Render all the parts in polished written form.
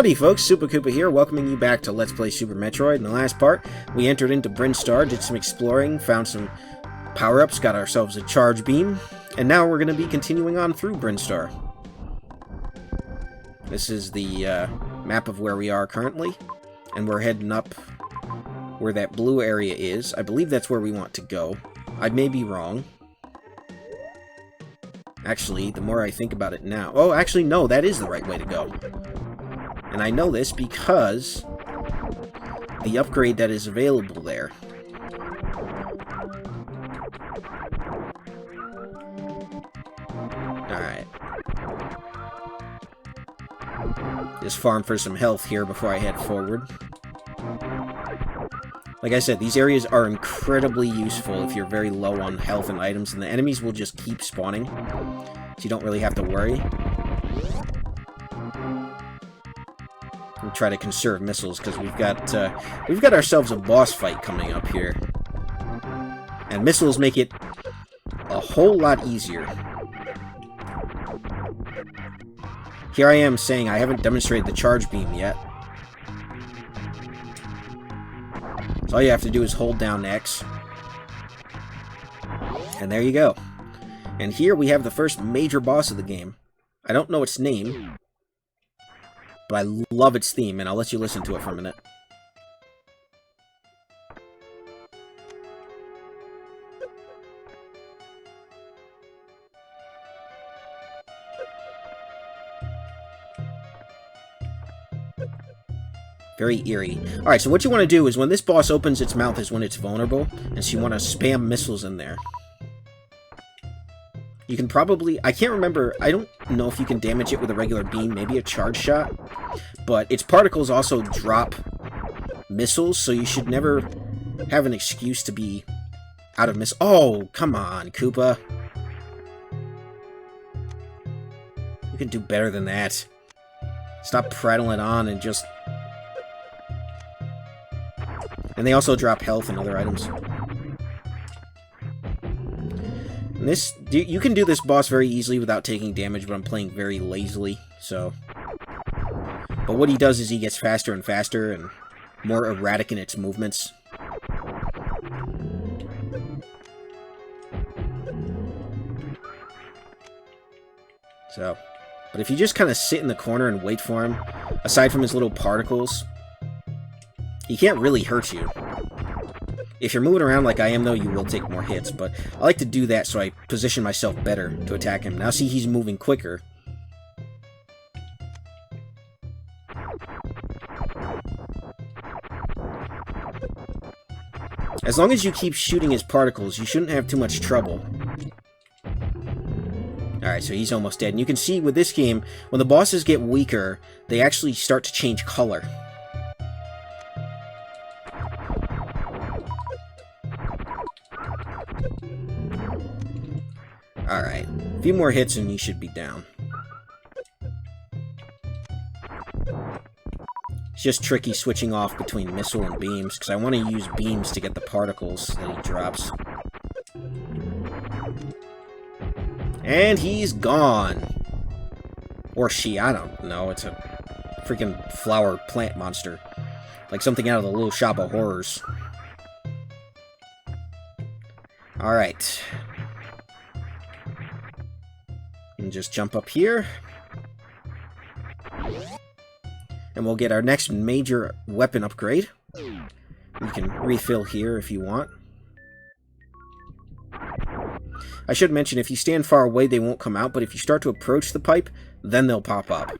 Howdy folks, Super Koopa here, welcoming you back to Let's Play Super Metroid. In the last part, we entered into Brinstar, did some exploring, found some power-ups, got ourselves a charge beam, and now we're going to be continuing on through Brinstar. This is the map of where we are currently, and we're heading up where that blue area is. I believe that's where we want to go. I may be wrong. Actually, the more I think about it now... Oh, actually, no, that is the right way to go. And I know this because the upgrade that is available there. Alright. Just farm for some health here before I head forward. Like I said, these areas are incredibly useful if you're very low on health and items, and the enemies will just keep spawning, so you don't really have to worry. And try to conserve missiles, because we've got ourselves a boss fight coming up here. And missiles make it a whole lot easier. Here I am saying I haven't demonstrated the charge beam yet. So all you have to do is hold down X. And there you go. And here we have the first major boss of the game. I don't know its name, but I love its theme, and I'll let you listen to it for a minute. Very eerie. Alright, so what you want to do is when this boss opens its mouth is when it's vulnerable, and so you want to spam missiles in there. You can probably... I can't remember... I don't know if you can damage it with a regular beam, maybe a charge shot, but its particles also drop missiles, so you should never have an excuse to be out of missiles. Oh, come on, Koopa. You can do better than that. Stop prattling on and just... And they also drop health and other items. And this, you can do this boss very easily without taking damage, but I'm playing very lazily, so... But what he does is he gets faster and faster and more erratic in its movements. So, but if you just kind of sit in the corner and wait for him, aside from his little particles, he can't really hurt you. If you're moving around like I am, though, you will take more hits, but I like to do that so I position myself better to attack him. Now see, he's moving quicker. As long as you keep shooting his particles, you shouldn't have too much trouble. Alright, so he's almost dead. And you can see with this game, when the bosses get weaker, they actually start to change color. Alright, a few more hits and you should be down. It's just tricky switching off between missile and beams, because I want to use beams to get the particles that he drops. And he's gone! Or she, I don't know, it's a freaking flower plant monster. Like something out of the Little Shop of Horrors. Alright. And just jump up here. And we'll get our next major weapon upgrade. You can refill here if you want. I should mention, if you stand far away, they won't come out, but if you start to approach the pipe, then they'll pop up.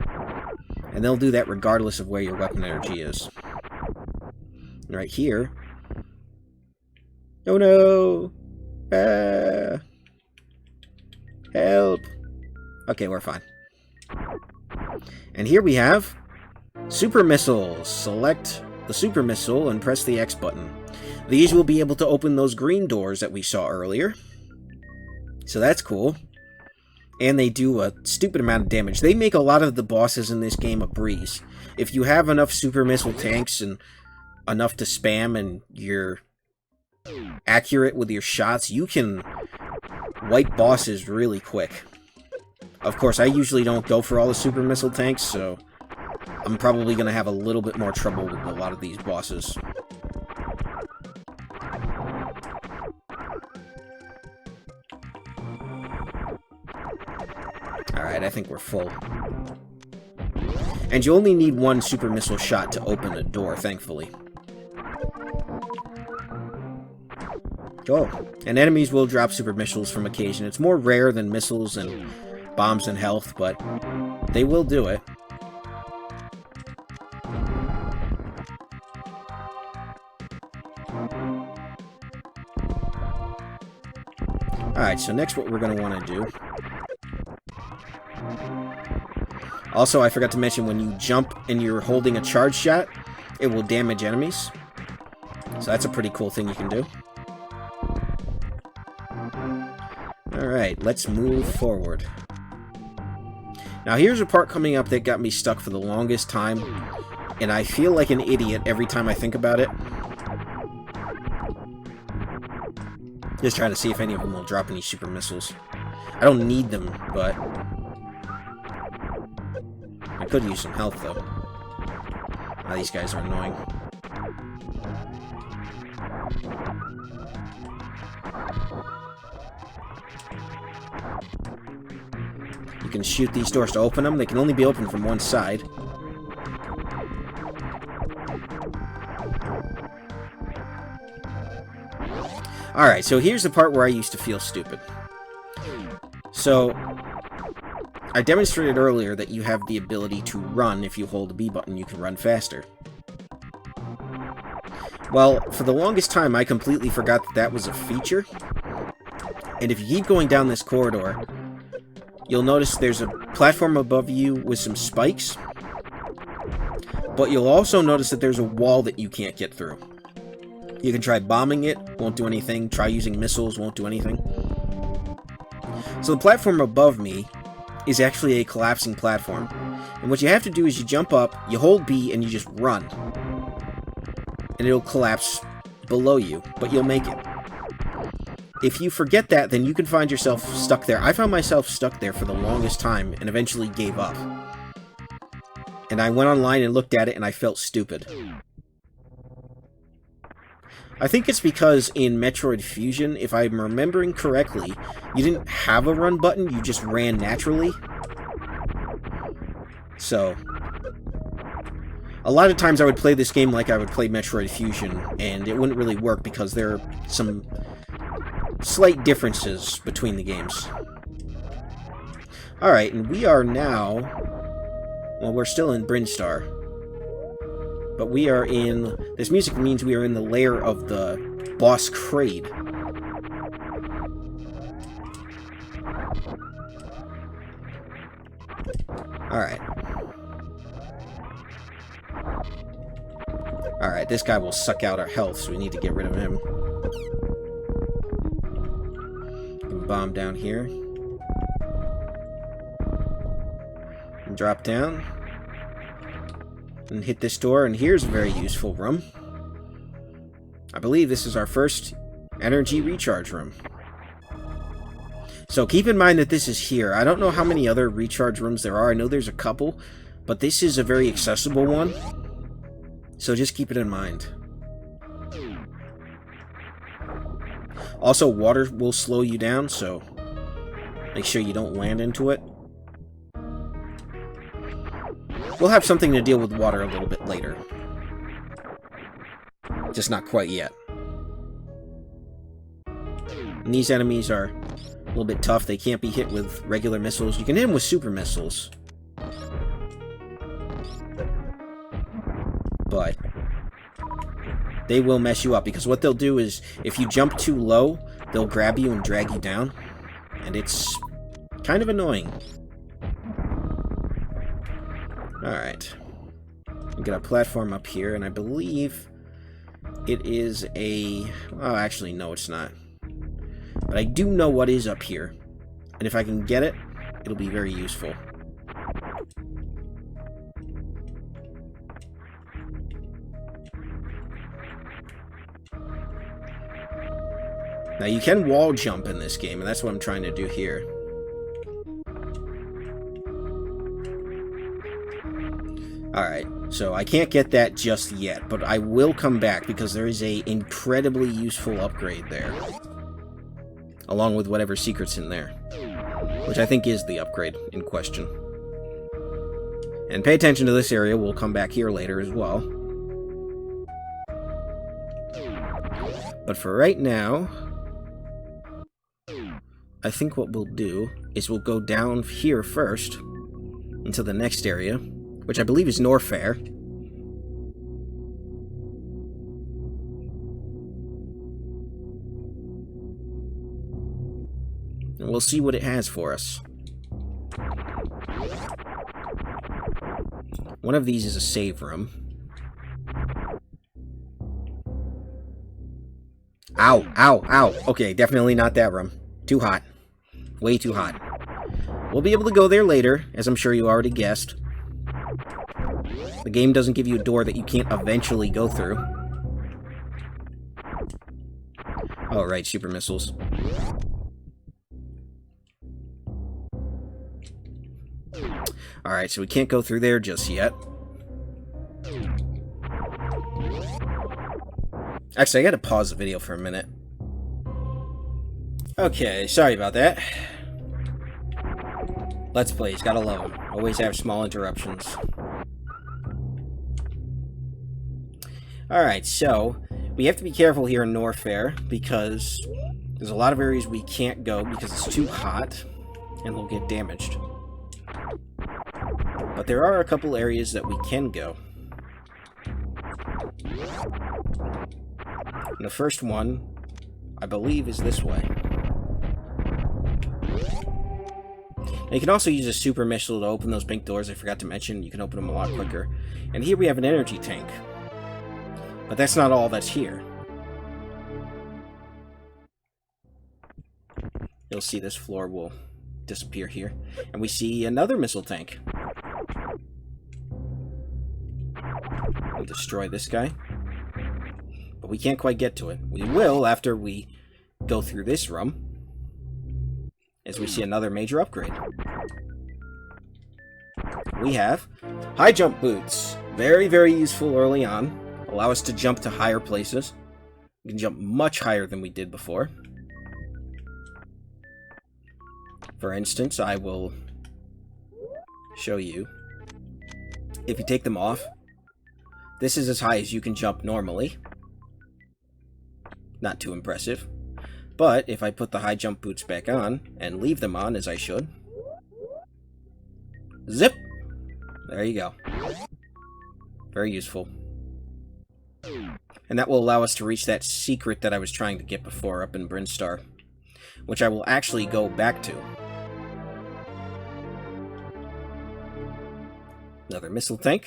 And they'll do that regardless of where your weapon energy is. And right here... Oh no! Ah! Help! Okay, we're fine. And here we have Super Missiles. Select the Super Missile and press the X button. These will be able to open those green doors that we saw earlier. So that's cool. And they do a stupid amount of damage. They make a lot of the bosses in this game a breeze. If you have enough Super Missile tanks and enough to spam and you're accurate with your shots, you can wipe bosses really quick. Of course, I usually don't go for all the super missile tanks, so I'm probably going to have a little bit more trouble with a lot of these bosses. Alright, I think we're full. And you only need one super missile shot to open a door, thankfully. Oh, and enemies will drop super missiles from occasion. It's more rare than missiles and bombs and health, but they will do it. Alright, so next what we're going to want to do... Also, I forgot to mention, when you jump and you're holding a charge shot, it will damage enemies. So that's a pretty cool thing you can do. Alright, let's move forward. Now here's a part coming up that got me stuck for the longest time, and I feel like an idiot every time I think about it. Just trying to see if any of them will drop any super missiles. I don't need them, but... I could use some health, though. Oh, these guys are annoying. You can shoot these doors to open them. They can only be opened from one side. Alright, so here's the part where I used to feel stupid. So, I demonstrated earlier that you have the ability to run. If you hold the B button, you can run faster. Well, for the longest time, I completely forgot that that was a feature. And if you keep going down this corridor, you'll notice there's a platform above you with some spikes. But you'll also notice that there's a wall that you can't get through. You can try bombing it, won't do anything. Try using missiles, won't do anything. So the platform above me is actually a collapsing platform. And what you have to do is you jump up, you hold B, and you just run. And it'll collapse below you, but you'll make it. If you forget that, then you can find yourself stuck there. I found myself stuck there for the longest time, and eventually gave up. And I went online and looked at it, and I felt stupid. I think it's because in Metroid Fusion, if I'm remembering correctly, you didn't have a run button, you just ran naturally. So, a lot of times I would play this game like I would play Metroid Fusion, and it wouldn't really work because there are some slight differences between the games. Alright, and we are now... Well, we're still in Brinstar. But we are in... This music means we are in the lair of the boss Kraid. Alright. Alright, this guy will suck out our health, so we need to get rid of him. Bomb down here. And drop down. And hit this door, and here's a very useful room. I believe this is our first energy recharge room. So keep in mind that this is here. I don't know how many other recharge rooms there are. I know there's a couple, but this is a very accessible one. So just keep it in mind. Also, water will slow you down, so make sure you don't land into it. We'll have something to deal with water a little bit later. Just not quite yet. And these enemies are a little bit tough. They can't be hit with regular missiles. You can hit them with super missiles. But they will mess you up, because what they'll do is, if you jump too low, they'll grab you and drag you down. And it's kind of annoying. Alright. We got a platform up here, and I believe it is a... Oh, actually, no, it's not. But I do know what is up here. And if I can get it, it'll be very useful. Now, you can wall jump in this game, and that's what I'm trying to do here. Alright, so I can't get that just yet, but I will come back because there is a incredibly useful upgrade there. Along with whatever secret's in there. Which I think is the upgrade in question. And pay attention to this area, we'll come back here later as well. But for right now, I think what we'll do is we'll go down here first into the next area, which I believe is Norfair. And we'll see what it has for us. One of these is a save room. Ow, ow, ow. Okay, definitely not that room. Too hot. Way too hot. We'll be able to go there later, as I'm sure you already guessed. The game doesn't give you a door that you can't eventually go through. Oh, right, super missiles. Alright, so we can't go through there just yet. Actually, I gotta pause the video for a minute. Okay, sorry about that. Let's Plays, gotta love them. Always have small interruptions. Alright, so we have to be careful here in Norfair because there's a lot of areas we can't go because it's too hot and we'll get damaged. But there are a couple areas that we can go. And the first one, I believe, is this way. Now you can also use a super missile to open those pink doors. I forgot to mention, you can open them a lot quicker. And here we have an energy tank. But that's not all that's here. You'll see this floor will disappear here. And we see another missile tank. We'll destroy this guy. But we can't quite get to it. We will after we go through this room. As we see another major upgrade. We have high jump boots. Very, very useful early on. Allow us to jump to higher places. We can jump much higher than we did before. For instance, I will show you. If you take them off, this is as high as you can jump normally. Not too impressive. But if I put the high jump boots back on, and leave them on as I should, zip! There you go. Very useful. And that will allow us to reach that secret that I was trying to get before up in Brinstar, which I will actually go back to. Another missile tank.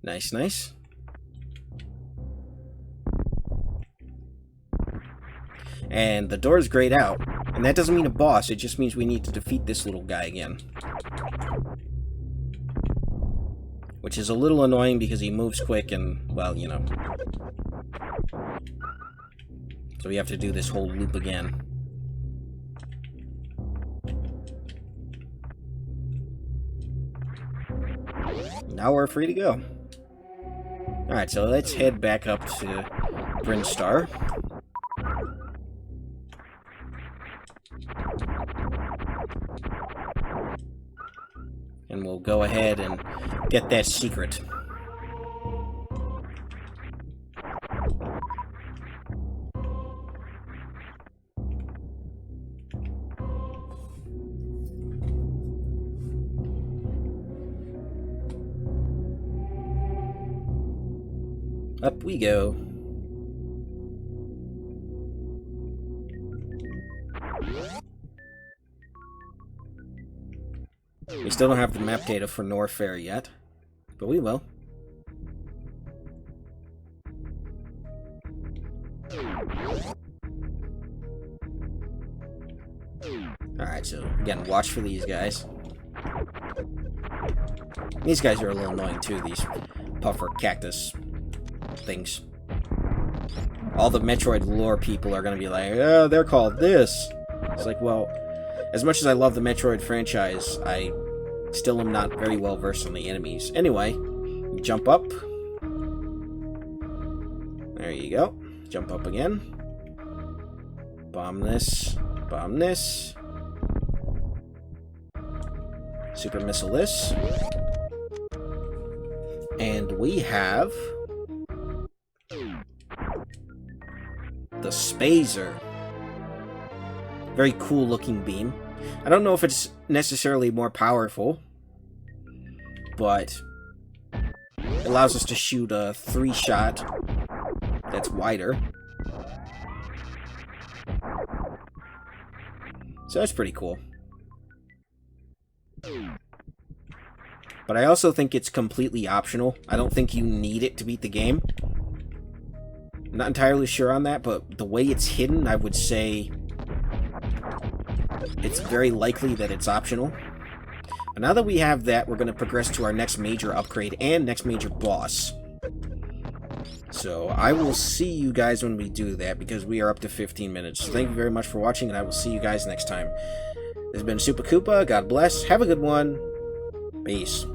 Nice, nice. And the door's grayed out. And that doesn't mean a boss, it just means we need to defeat this little guy again. Which is a little annoying because he moves quick and, well, you know. So we have to do this whole loop again. Now we're free to go. Alright, so let's head back up to Brinstar. And we'll go ahead and get that secret. Up we go. We still don't have the map data for Norfair yet, but we will. Alright, so again, watch for these guys. These guys are a little annoying too, these puffer cactus things. All the Metroid lore people are gonna be like, oh, they're called this. It's like, well, as much as I love the Metroid franchise, I Still am not very well versed on the enemies. Anyway, jump up. There you go. Jump up again. Bomb this. Bomb this. Super missile this. And we have the Spazer. Very cool looking beam. I don't know if it's necessarily more powerful, but it allows us to shoot a 3-shot that's wider. So that's pretty cool. But I also think it's completely optional. I don't think you need it to beat the game. I'm not entirely sure on that, but the way it's hidden, I would say it's very likely that it's optional. But now that we have that, we're going to progress to our next major upgrade and next major boss. So I will see you guys when we do that, because we are up to 15 minutes. So thank you very much for watching, and I will see you guys next time. This has been Super Koopa. God bless. Have a good one. Peace.